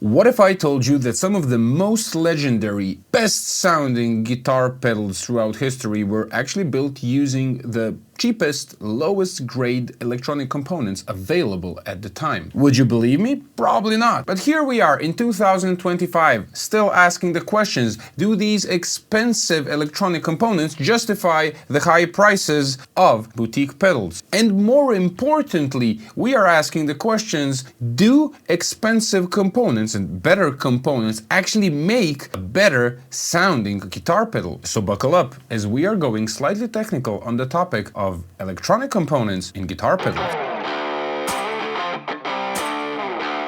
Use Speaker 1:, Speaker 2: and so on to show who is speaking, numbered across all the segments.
Speaker 1: What if I told you that some of the most legendary, best-sounding guitar pedals throughout history were actually built using the cheapest, lowest grade electronic components available at the time? Would you believe me? Probably not. But here we are in 2025, still asking the questions, do these expensive electronic components justify the high prices of boutique pedals? And more importantly, we are asking the questions, do expensive components and better components actually make a better sounding guitar pedal? So buckle up, as we are going slightly technical on the topic of electronic components in guitar pedals.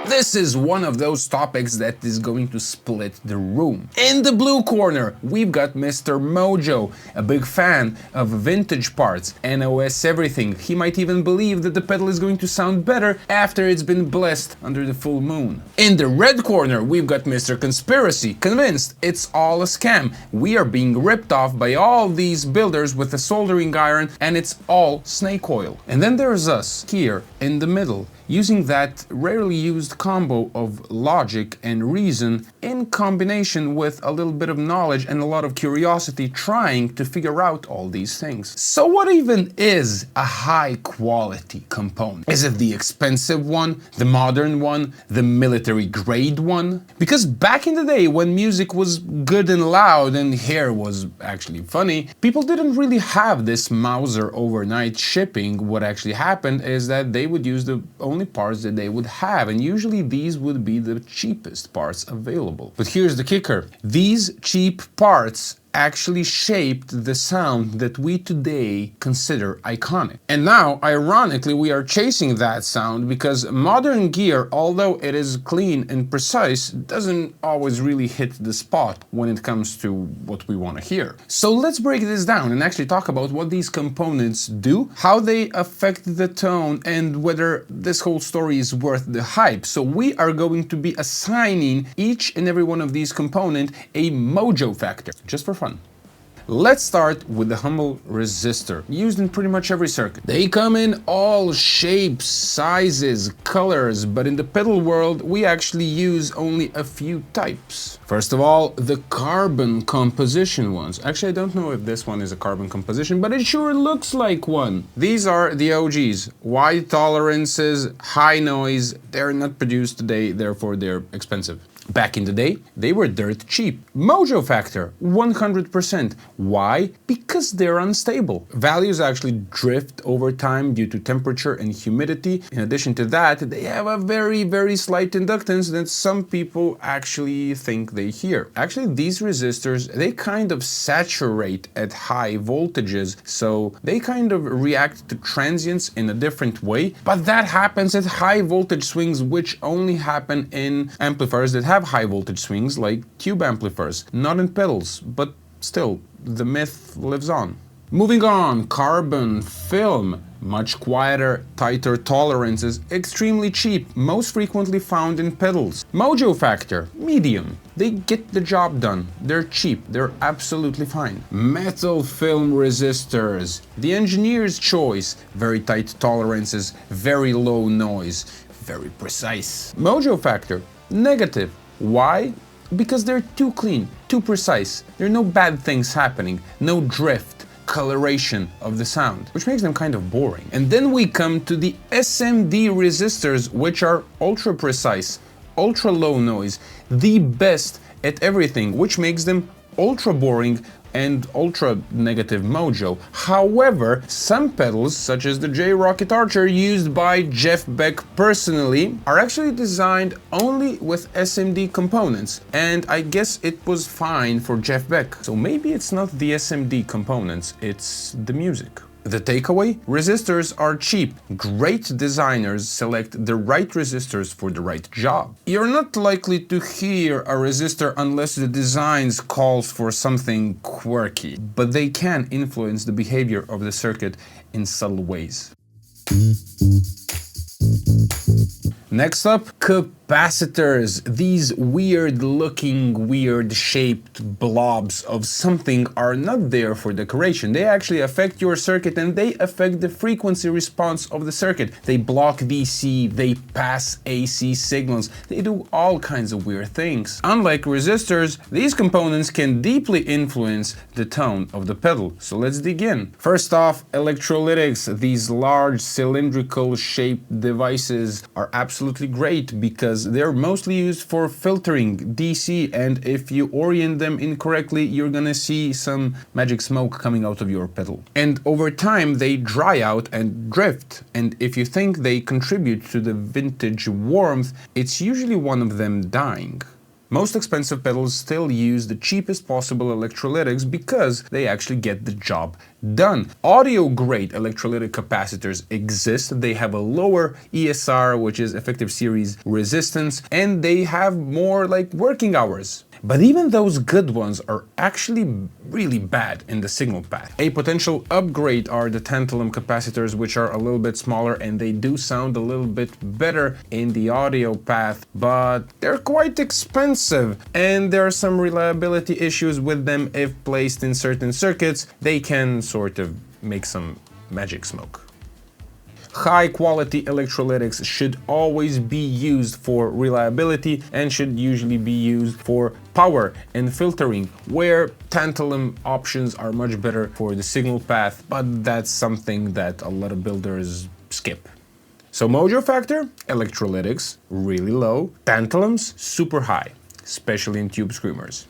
Speaker 1: This is one of those topics that is going to split the room. In the blue corner, we've got Mr. Mojo, a big fan of vintage parts, NOS everything. He might even believe that the pedal is going to sound better after it's been blessed under the full moon. In the red corner, we've got Mr. Conspiracy, convinced it's all a scam. We are being ripped off by all these builders with a soldering iron and it's all snake oil. And then there's us, here in the middle, using that rarely used combo of logic and reason in combination with a little bit of knowledge and a lot of curiosity, trying to figure out all these things. So what even is a high quality component? Is it the expensive one, the modern one, the military grade one? Because back in the day when music was good and loud and hair was actually funny, people didn't really have this Mauser overnight shipping. What actually happened is that they would use the only parts that they would have, and usually these would be the cheapest parts available. But here's the kicker: these cheap parts actually shaped the sound that we today consider iconic. And now, ironically, we are chasing that sound because modern gear, although it is clean and precise, doesn't always really hit the spot when it comes to what we want to hear. So let's break this down and actually talk about what these components do, how they affect the tone, and whether this whole story is worth the hype. So we are going to be assigning each and every one of these components a mojo factor, just for fun. Let's start with the humble resistor, used in pretty much every circuit. They come in all shapes, sizes, colors, but in the pedal world, we actually use only a few types. First of all, the carbon composition ones. Actually, I don't know if this one is a carbon composition, but it sure looks like one. These are the OGs. Wide tolerances, high noise. They're not produced today, therefore they're expensive. Back in the day, they were dirt cheap. Mojo factor, 100%. Why? Because they're unstable. Values actually drift over time due to temperature and humidity. In addition to that, they have a very, very slight inductance that some people actually think they hear. Actually, these resistors, they kind of saturate at high voltages, so they kind of react to transients in a different way. But that happens at high voltage swings, which only happen in amplifiers that have high voltage swings like tube amplifiers, not in pedals, but still, the myth lives on. Moving on, carbon film, much quieter, tighter tolerances, extremely cheap, most frequently found in pedals. Mojo factor, medium. They get the job done. They're cheap. They're absolutely fine. Metal film resistors, the engineer's choice. Very tight tolerances, very low noise, very precise. Mojo factor, negative. Why? Because they're too clean, too precise. There are no bad things happening, no drift, coloration of the sound, which makes them kind of boring. And then we come to the SMD resistors, which are ultra precise, ultra low noise, the best at everything, which makes them ultra boring and ultra negative mojo. However, some pedals, such as the J Rocket Archer used by Jeff Beck personally, are actually designed only with SMD components, and I guess it was fine for Jeff Beck. So maybe it's not the SMD components, it's the music. The takeaway? Resistors are cheap. Great designers select the right resistors for the right job. You're not likely to hear a resistor unless the design calls for something quirky, but they can influence the behavior of the circuit in subtle ways. Next up, Capacitors, these weird looking, weird shaped blobs of something, are not there for decoration. They actually affect your circuit and they affect the frequency response of the circuit. They block DC, they pass AC signals, they do all kinds of weird things. Unlike resistors, these components can deeply influence the tone of the pedal. So let's dig in. First off, electrolytics. These large cylindrical shaped devices are absolutely great because they're mostly used for filtering DC, and if you orient them incorrectly, you're gonna see some magic smoke coming out of your pedal. And over time, they dry out and drift, and if you think they contribute to the vintage warmth, it's usually one of them dying. Most expensive pedals still use the cheapest possible electrolytics because they actually get the job done. Audio-grade electrolytic capacitors exist. They have a lower ESR, which is effective series resistance, and they have more like working hours. But even those good ones are actually really bad in the signal path. A potential upgrade are the tantalum capacitors, which are a little bit smaller and they do sound a little bit better in the audio path, but they're quite expensive and there are some reliability issues with them. If placed in certain circuits, they can sort of make some magic smoke. High quality electrolytics should always be used for reliability and should usually be used for power and filtering, where tantalum options are much better for the signal path, but that's something that a lot of builders skip. So mojo factor, electrolytics, really low, tantalums, super high, especially in tube screamers.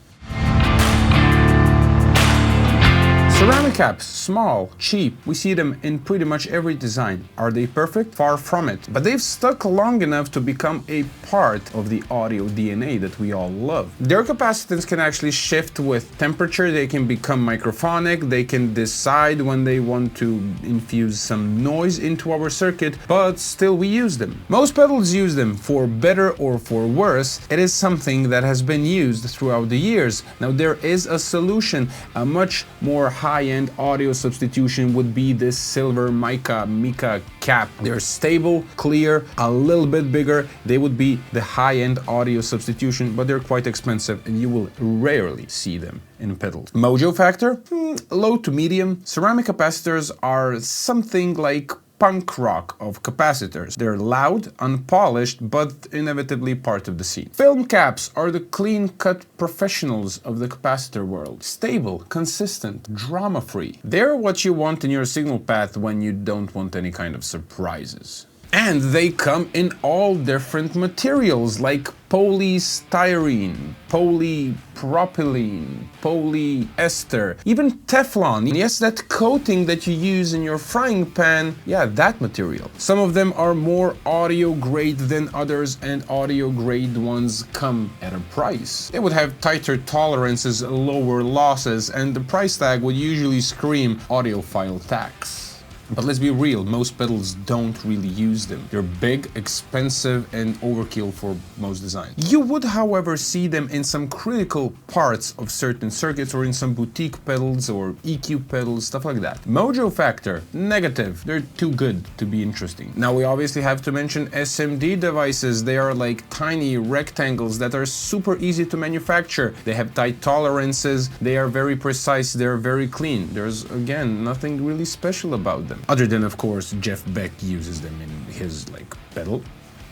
Speaker 1: Ceramic caps, small, cheap, we see them in pretty much every design. Are they perfect? Far from it. But they've stuck long enough to become a part of the audio DNA that we all love. Their capacitance can actually shift with temperature, they can become microphonic, they can decide when they want to infuse some noise into our circuit, but still we use them. Most pedals use them for better or for worse. It is something that has been used throughout the years. Now there is a solution, a much more high-end audio substitution would be this silver mica cap. They're stable, clear, a little bit bigger. They would be the high-end audio substitution, but they're quite expensive and you will rarely see them in pedals. Mojo factor? Low to medium. Ceramic capacitors are something like punk rock of capacitors. They're loud, unpolished, but inevitably part of the scene. Film caps are the clean-cut professionals of the capacitor world. Stable, consistent, drama-free. They're what you want in your signal path when you don't want any kind of surprises. And they come in all different materials like polystyrene, polypropylene, polyester, even Teflon. Yes, that coating that you use in your frying pan, yeah, that material. Some of them are more audio grade than others, and audio grade ones come at a price. They would have tighter tolerances, lower losses, and the price tag would usually scream audiophile tax. But let's be real, most pedals don't really use them. They're big, expensive, and overkill for most designs. You would, however, see them in some critical parts of certain circuits or in some boutique pedals or EQ pedals, stuff like that. Mojo factor, negative. They're too good to be interesting. Now we obviously have to mention SMD devices. They are like tiny rectangles that are super easy to manufacture. They have tight tolerances, they are very precise, they're very clean. There's, again, nothing really special about them. Other than, of course, Jeff Beck uses them in his, pedal.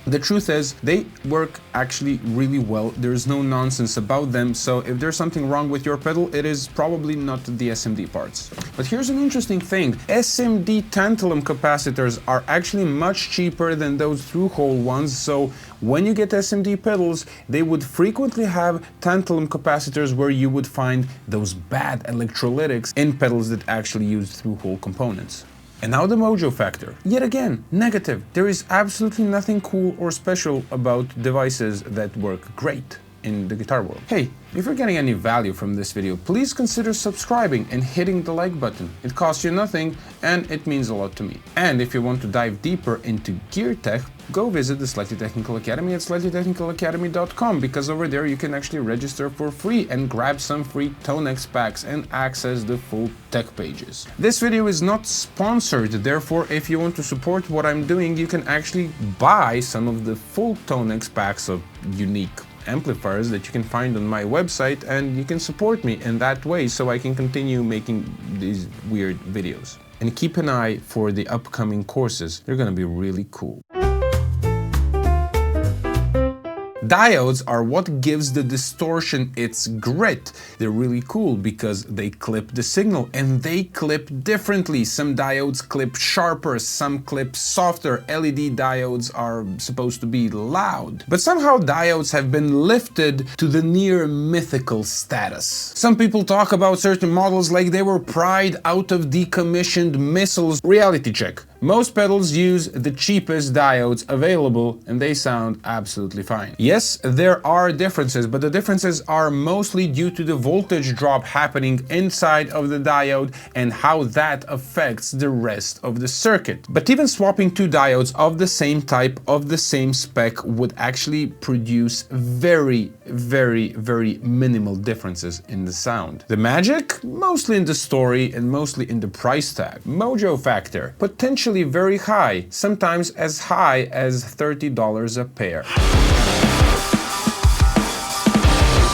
Speaker 1: The truth is, they work actually really well. There's no nonsense about them, so if there's something wrong with your pedal, it is probably not the SMD parts. But here's an interesting thing. SMD tantalum capacitors are actually much cheaper than those through-hole ones, so when you get SMD pedals, they would frequently have tantalum capacitors where you would find those bad electrolytics in pedals that actually use through-hole components. And now the mojo factor. Yet again, negative. There is absolutely nothing cool or special about devices that work great. in the guitar world. Hey, if you're getting any value from this video, please consider subscribing and hitting the like button. It costs you nothing and it means a lot to me. And if you want to dive deeper into gear tech, go visit the Slightly Technical Academy at slightlytechnicalacademy.com, because over there you can actually register for free and grab some free Tonex packs and access the full tech pages. This video is not sponsored, therefore if you want to support what I'm doing, you can actually buy some of the full Tonex packs of unique amplifiers that you can find on my website, and you can support me in that way so I can continue making these weird videos. And keep an eye for the upcoming courses, they're gonna be really cool. Diodes are what gives the distortion its grit. They're really cool because they clip the signal, and they clip differently. Some diodes clip sharper, some clip softer. LED diodes are supposed to be loud. But somehow diodes have been lifted to the near mythical status. Some people talk about certain models like they were pried out of decommissioned missiles. Reality check. Most pedals use the cheapest diodes available and they sound absolutely fine. Yes, there are differences, but the differences are mostly due to the voltage drop happening inside of the diode and how that affects the rest of the circuit. But even swapping two diodes of the same type, of the same spec, would actually produce very minimal differences in the sound. The magic? Mostly in the story and mostly in the price tag. Mojo factor? Potentially very high, sometimes as high as $30 a pair.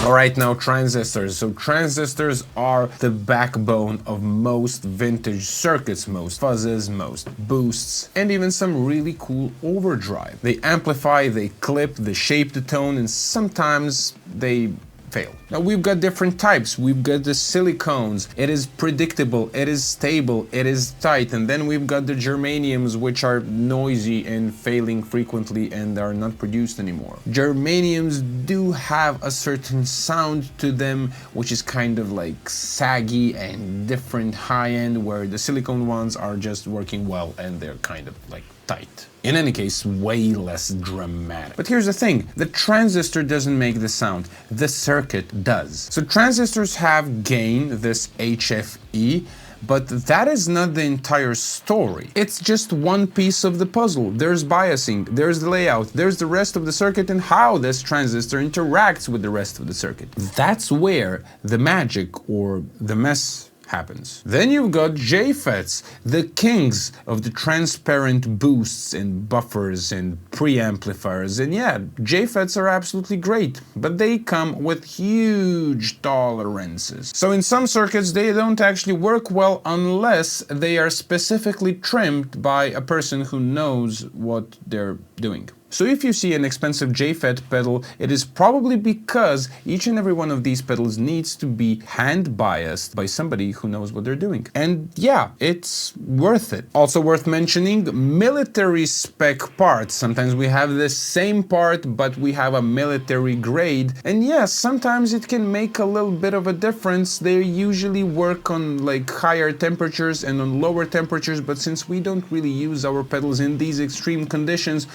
Speaker 1: Alright, now transistors. So transistors are the backbone of most vintage circuits, most fuzzes, most boosts, and even some really cool overdrive. They amplify, they clip, they shape the tone, and sometimes they fail. Now we've got different types. We've got the silicones. It is predictable, it is stable, it is tight, and then we've got the germaniums, which are noisy and failing frequently and are not produced anymore. Germaniums do have a certain sound to them, which is kind of like saggy and different high-end, where the silicone ones are just working well and they're kind of like tight. In any case, way less dramatic. But here's the thing, the transistor doesn't make the sound, the circuit does. So transistors have gain, this HFE, but that is not the entire story. It's just one piece of the puzzle. There's biasing, there's the layout, there's the rest of the circuit and how this transistor interacts with the rest of the circuit. That's where the magic or the mess happens. Then you've got JFETs, the kings of the transparent boosts and buffers and preamplifiers. And yeah, JFETs are absolutely great, but they come with huge tolerances. So in some circuits they don't actually work well unless they are specifically trimmed by a person who knows what they're doing. So if you see an expensive JFET pedal, it is probably because each and every one of these pedals needs to be hand biased by somebody who knows what they're doing. And yeah, it's worth it. Also worth mentioning, military spec parts. Sometimes we have the same part, but we have a military grade. And yes, sometimes it can make a little bit of a difference. They usually work on like higher temperatures and on lower temperatures, but since we don't really use our pedals in these extreme conditions,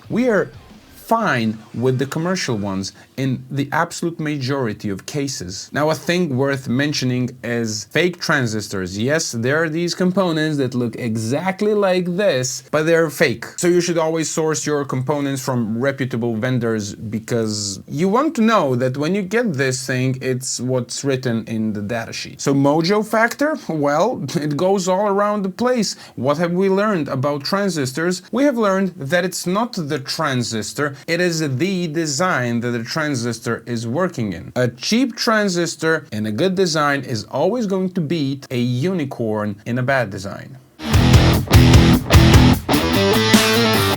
Speaker 1: we are fine with the commercial ones in the absolute majority of cases. Now, a thing worth mentioning is fake transistors. Yes, there are these components that look exactly like this, but they're fake. So you should always source your components from reputable vendors, because you want to know that when you get this thing, it's what's written in the datasheet. So mojo factor? Well, it goes all around the place. What have we learned about transistors? We have learned that it's not the transistor, it is the design that the transistor is working in. A cheap transistor in a good design is always going to beat a unicorn in a bad design.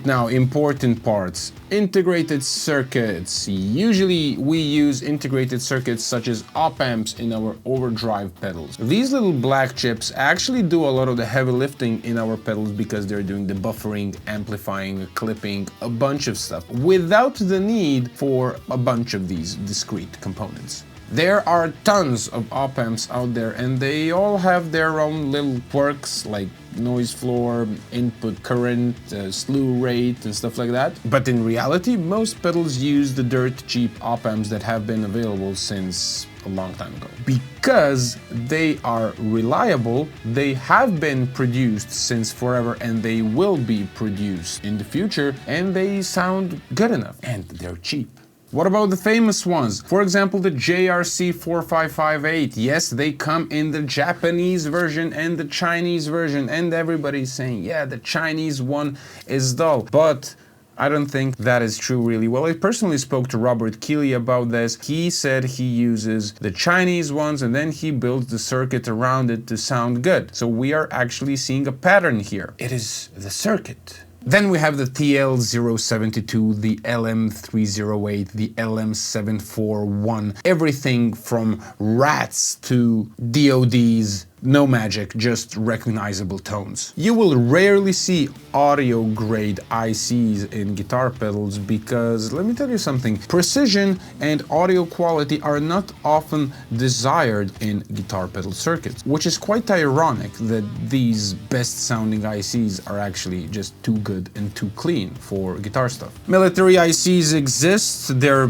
Speaker 1: Now, important parts. Integrated circuits. Usually we use integrated circuits such as op-amps in our overdrive pedals. These little black chips actually do a lot of the heavy lifting in our pedals because they're doing the buffering, amplifying, clipping, a bunch of stuff without the need for a bunch of these discrete components. There are tons of op-amps out there and they all have their own little quirks like noise floor, input current, slew rate and stuff like that. But in reality, most pedals use the dirt cheap op-amps that have been available since a long time ago. Because they are reliable, they have been produced since forever and they will be produced in the future, and they sound good enough and they're cheap. What about the famous ones? For example, the JRC 4558. Yes, they come in the Japanese version and the Chinese version, and everybody's saying, yeah, the Chinese one is dull. But I don't think that is true really. Well, I personally spoke to Robert Keeley about this. He said he uses the Chinese ones and then he builds the circuit around it to sound good. So we are actually seeing a pattern here. It is the circuit. Then we have the TL072, the LM308, the LM741, everything from rats to DODs. No magic, just recognizable tones. You will rarely see audio grade ICs in guitar pedals because, let me tell you something, precision and audio quality are not often desired in guitar pedal circuits, which is quite ironic that these best sounding ICs are actually just too good and too clean for guitar stuff. Military ICs exist, they're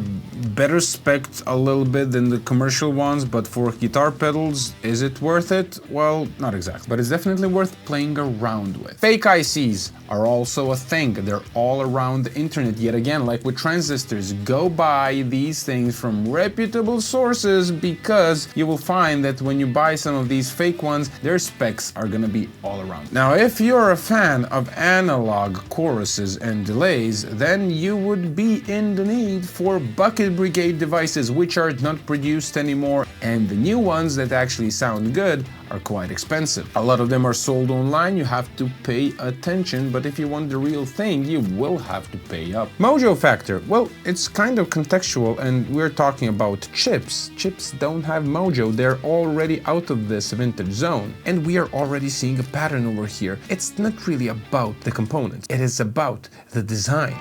Speaker 1: better spec'd a little bit than the commercial ones, but for guitar pedals, is it worth it? Well, not exactly, but it's definitely worth playing around with. Fake ICs are also a thing. They're all around the internet. Yet again, like with transistors, go buy these things from reputable sources because you will find that when you buy some of these fake ones, their specs are gonna be all around. Now, if you're a fan of analog choruses and delays, then you would be in the need for bucket brigade devices, which are not produced anymore, and the new ones that actually sound good are quite expensive. A lot of them are sold online, you have to pay attention, but if you want the real thing, you will have to pay up. Mojo factor, well, it's kind of contextual and we're talking about chips. Chips don't have mojo, they're already out of this vintage zone. And we are already seeing a pattern over here. It's not really about the components, it is about the design.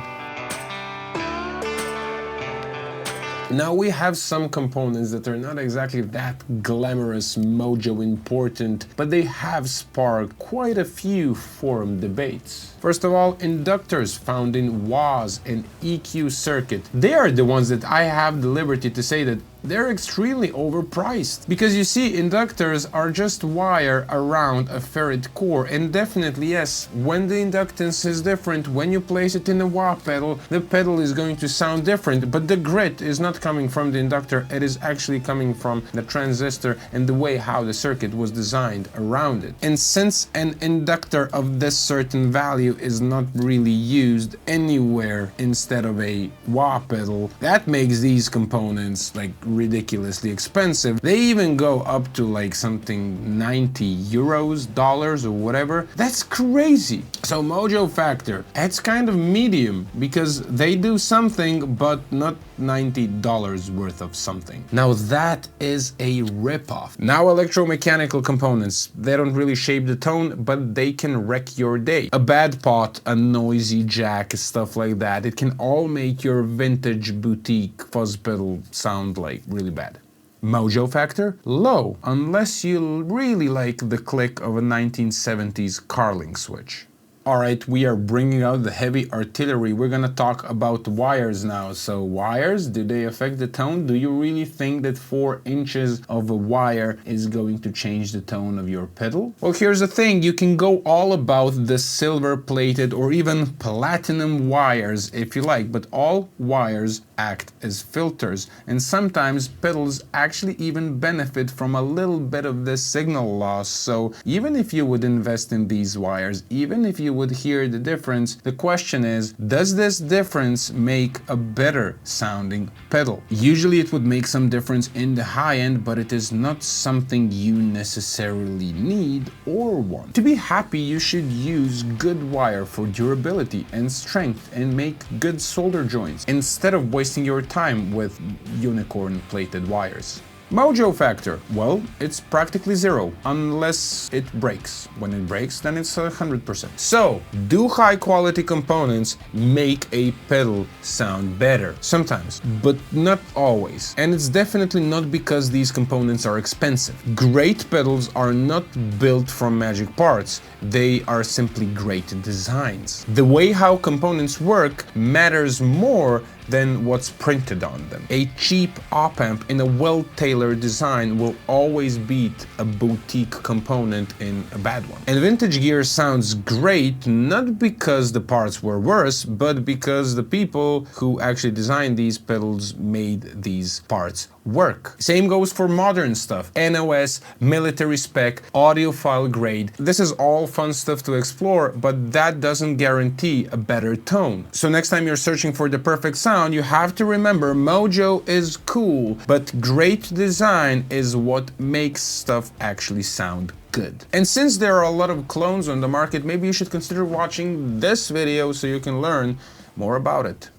Speaker 1: Now we have some components that are not exactly that glamorous, mojo important, but they have sparked quite a few forum debates. First of all, inductors found in WAS and EQ circuit. They are the ones that I have the liberty to say that they're extremely overpriced. Because you see, inductors are just wire around a ferrite core, and definitely yes, when the inductance is different, when you place it in a wah pedal, the pedal is going to sound different, but the grit is not coming from the inductor, it is actually coming from the transistor and the way how the circuit was designed around it. And since an inductor of this certain value is not really used anywhere instead of a wah pedal, that makes these components like ridiculously expensive. They even go up to like something 90 euros, dollars or whatever. That's crazy. So mojo factor, it's kind of medium because they do something but not $90 worth of something. Now that is a ripoff. Now electromechanical components, they don't really shape the tone, but they can wreck your day. A bad pot, a noisy jack, stuff like that, it can all make your vintage boutique fuzz pedal sound like really bad. Mojo factor? Low, unless you really like the click of a 1970s Carling switch. Alright, we are bringing out the heavy artillery. We're gonna talk about wires now. So wires, do they affect the tone? Do you really think that 4 inches of a wire is going to change the tone of your pedal? Well, here's the thing, you can go all about the silver plated or even platinum wires if you like, but all wires act as filters, and sometimes pedals actually even benefit from a little bit of this signal loss. So even if you would invest in these wires, even if you would hear the difference, the question is, does this difference make a better sounding pedal? Usually it would make some difference in the high end, but it is not something you necessarily need or want. To be happy, you should use good wire for durability and strength and make good solder joints instead of wasting your time with unicorn plated wires. Mojo factor, well, it's practically zero, unless it breaks. When it breaks, then it's 100%. So, do high quality components make a pedal sound better? Sometimes, but not always. And it's definitely not because these components are expensive. Great pedals are not built from magic parts, they are simply great designs. The way how components work matters more than what's printed on them. A cheap op-amp in a well-tailored design will always beat a boutique component in a bad one. And vintage gear sounds great not because the parts were worse, but because the people who actually designed these pedals made these parts work. Same goes for modern stuff. NOS, military spec, audiophile grade. This is all fun stuff to explore, but that doesn't guarantee a better tone. So next time you're searching for the perfect sound, you have to remember Mojo is cool, but great design is what makes stuff actually sound good. And since there are a lot of clones on the market, maybe you should consider watching this video so you can learn more about it.